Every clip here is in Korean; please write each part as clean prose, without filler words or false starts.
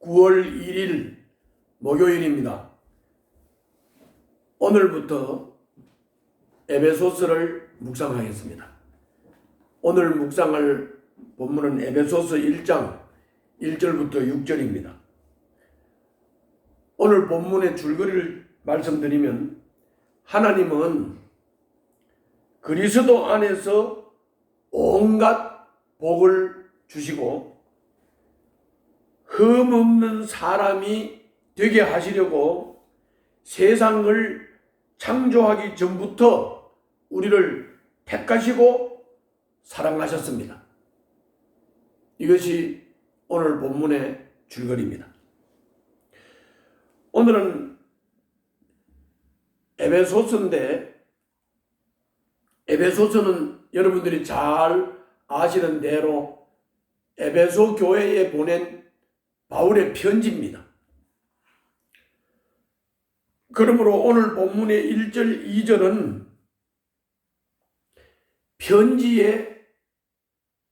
9월 1일 목요일입니다. 오늘부터 에베소서를 묵상하겠습니다. 오늘 묵상할 본문은 에베소서 1장 1절부터 6절입니다. 오늘 본문의 줄거리를 말씀드리면, 하나님은 그리스도 안에서 온갖 복을 주시고 흠없는 사람이 되게 하시려고 세상을 창조하기 전부터 우리를 택하시고 사랑하셨습니다. 이것이 오늘 본문의 줄거리입니다. 오늘은 에베소서인데, 에베소서는 여러분들이 잘 아시는 대로 에베소 교회에 보낸 바울의 편지입니다. 그러므로 오늘 본문의 1절, 2절은 편지의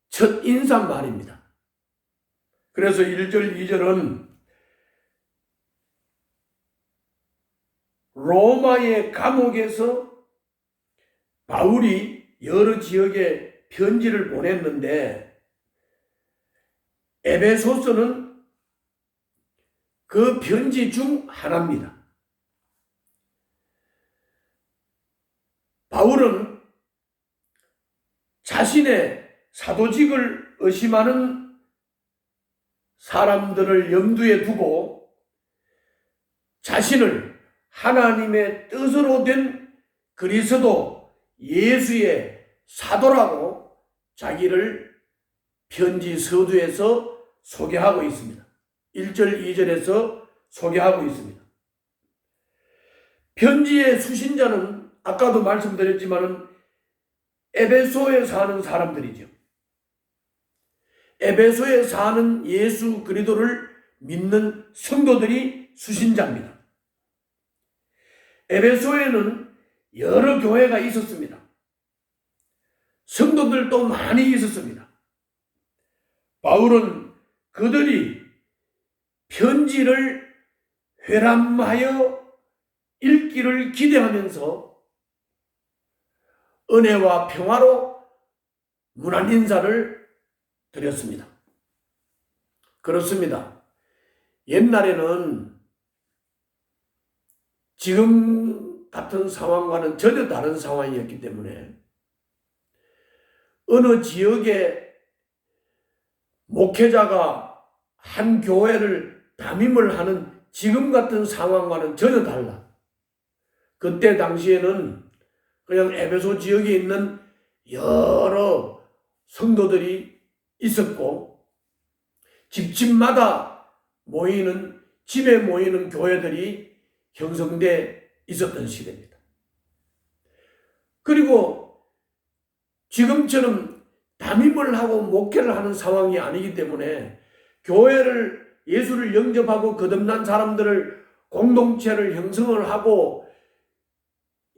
첫 인사말입니다. 그래서 1절, 2절은 로마의 감옥에서 바울이 여러 지역에 편지를 보냈는데, 에베소서는 그 편지 중 하나입니다. 바울은 자신의 사도직을 의심하는 사람들을 염두에 두고 자신을 하나님의 뜻으로 된 그리스도 예수의 사도라고 자기를 편지 서두에서 소개하고 있습니다. 1절, 2절에서 소개하고 있습니다. 편지의 수신자는 아까도 말씀드렸지만 에베소에 사는 사람들이죠. 에베소에 사는 예수 그리스도를 믿는 성도들이 수신자입니다. 에베소에는 여러 교회가 있었습니다. 성도들도 많이 있었습니다. 바울은 그들이 편지를 회람하여 읽기를 기대하면서 은혜와 평화로 문안 인사를 드렸습니다. 그렇습니다. 옛날에는 지금 같은 상황과는 전혀 다른 상황이었기 때문에 어느 지역의 목회자가 한 교회를 담임을 하는 지금 같은 상황과는 전혀 달라. 그때 당시에는 그냥 에베소 지역에 있는 여러 성도들이 있었고, 집집마다 모이는, 집에 모이는 교회들이 형성돼 있었던 시대입니다. 그리고 지금처럼 담임을 하고 목회를 하는 상황이 아니기 때문에 교회를, 예수를 영접하고 거듭난 사람들을, 공동체를 형성을 하고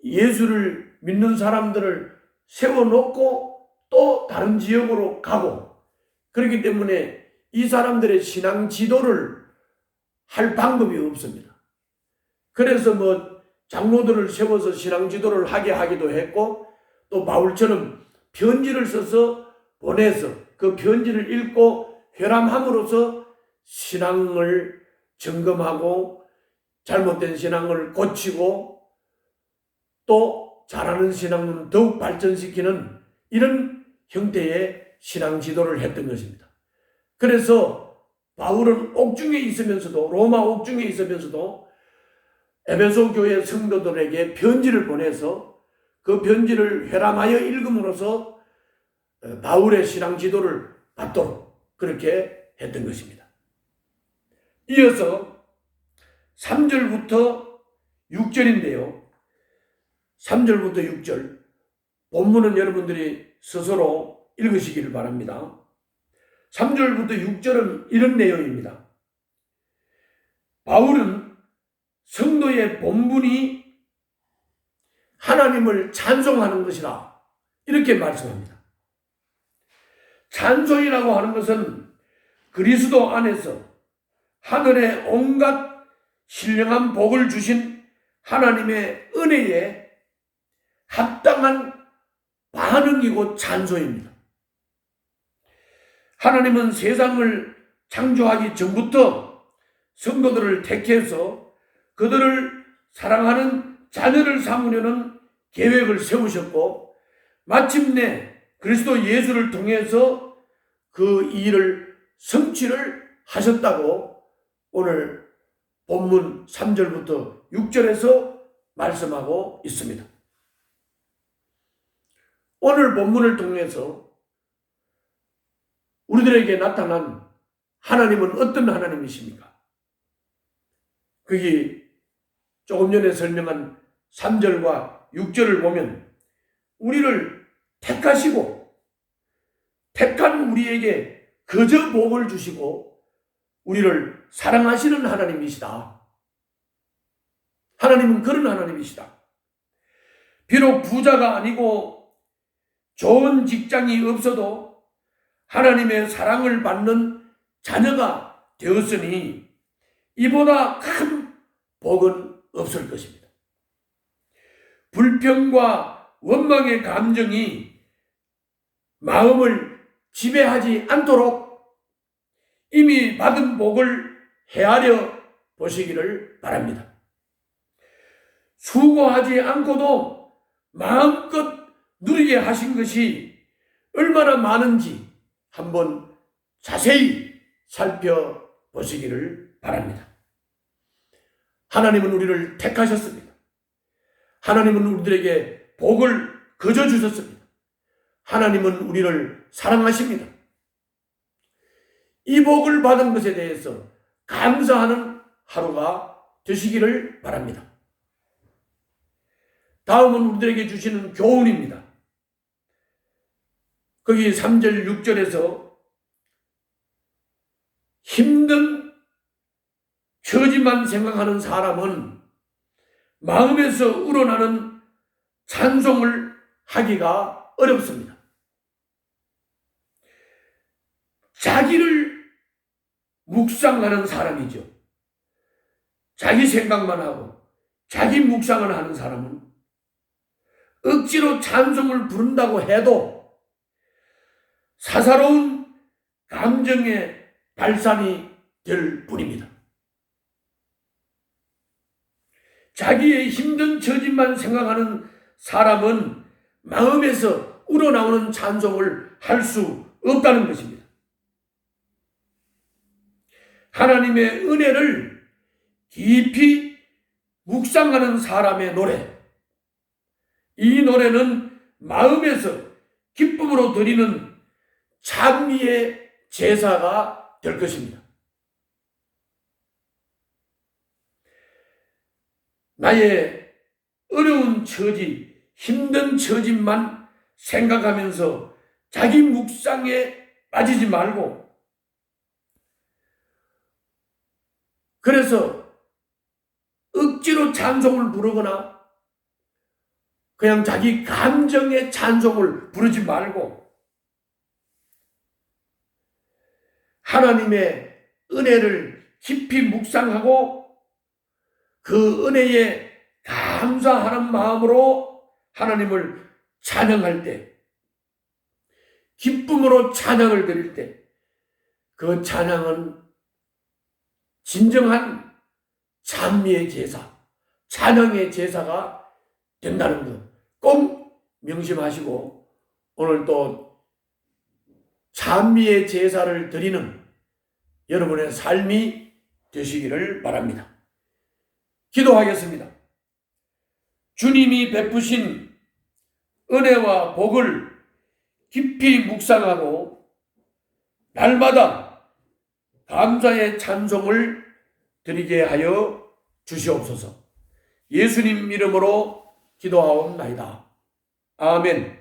예수를 믿는 사람들을 세워놓고 또 다른 지역으로 가고, 그렇기 때문에 이 사람들의 신앙 지도를 할 방법이 없습니다. 그래서 장로들을 세워서 신앙 지도를 하게 하기도 했고, 또 바울처럼 편지를 써서 보내서 그 편지를 읽고 회람함으로써 신앙을 점검하고 잘못된 신앙을 고치고 또 잘하는 신앙을 더욱 발전시키는 이런 형태의 신앙 지도를 했던 것입니다. 그래서 바울은 옥중에 있으면서도, 로마 옥중에 있으면서도 에베소 교회 성도들에게 편지를 보내서 그 편지를 회람하여 읽음으로써 바울의 신앙 지도를 받도록 그렇게 했던 것입니다. 이어서 3절부터 6절인데요. 3절부터 6절 본문은 여러분들이 스스로 읽으시기를 바랍니다. 3절부터 6절은 이런 내용입니다. 바울은 성도의 본분이 하나님을 찬송하는 것이라 이렇게 말씀합니다. 찬송이라고 하는 것은 그리스도 안에서 하늘의 온갖 신령한 복을 주신 하나님의 은혜에 합당한 반응이고 찬송입니다. 하나님은 세상을 창조하기 전부터 성도들을 택해서 그들을 사랑하는 자녀를 삼으려는 계획을 세우셨고, 마침내 그리스도 예수를 통해서 그 일을 성취를 하셨다고 오늘 본문 3절부터 6절에서 말씀하고 있습니다. 오늘 본문을 통해서 우리들에게 나타난 하나님은 어떤 하나님이십니까? 거기 조금 전에 설명한 3절과 6절을 보면 우리를 택하시고 택한 우리에게 거저 복을 주시고 우리를 사랑하시는 하나님이시다. 하나님은 그런 하나님이시다. 비록 부자가 아니고 좋은 직장이 없어도 하나님의 사랑을 받는 자녀가 되었으니 이보다 큰 복은 없을 것입니다. 불평과 원망의 감정이 마음을 지배하지 않도록 이미 받은 복을 헤아려 보시기를 바랍니다. 수고하지 않고도 마음껏 누리게 하신 것이 얼마나 많은지 한번 자세히 살펴보시기를 바랍니다. 하나님은 우리를 택하셨습니다. 하나님은 우리들에게 복을 거저 주셨습니다. 하나님은 우리를 사랑하십니다. 이 복을 받은 것에 대해서 감사하는 하루가 되시기를 바랍니다. 다음은 우리들에게 주시는 교훈입니다. 거기 3절 6절에서 힘든 처지만 생각하는 사람은 마음에서 우러나는 찬송을 하기가 어렵습니다. 자기를 묵상하는 사람이죠. 자기 생각만 하고 자기 묵상을 하는 사람은 억지로 찬송을 부른다고 해도 사사로운 감정의 발산이 될 뿐입니다. 자기의 힘든 처지만 생각하는 사람은 마음에서 우러나오는 찬송을 할 수 없다는 것입니다. 하나님의 은혜를 깊이 묵상하는 사람의 노래, 이 노래는 마음에서 기쁨으로 드리는 찬미의 제사가 될 것입니다. 나의 어려운 처지, 힘든 처지만 생각하면서 자기 묵상에 빠지지 말고, 그래서 억지로 찬송을 부르거나 그냥 자기 감정의 찬송을 부르지 말고 하나님의 은혜를 깊이 묵상하고 그 은혜에 감사하는 마음으로 하나님을 찬양할 때, 기쁨으로 찬양을 드릴 때, 그 찬양은 진정한 찬미의 제사, 찬양의 제사가 된다는 것 꼭 명심하시고 오늘 또 찬미의 제사를 드리는 여러분의 삶이 되시기를 바랍니다. 기도하겠습니다. 주님이 베푸신 은혜와 복을 깊이 묵상하고 날마다 감사의 찬송을 드리게 하여 주시옵소서. 예수님 이름으로 기도하옵나이다. 아멘.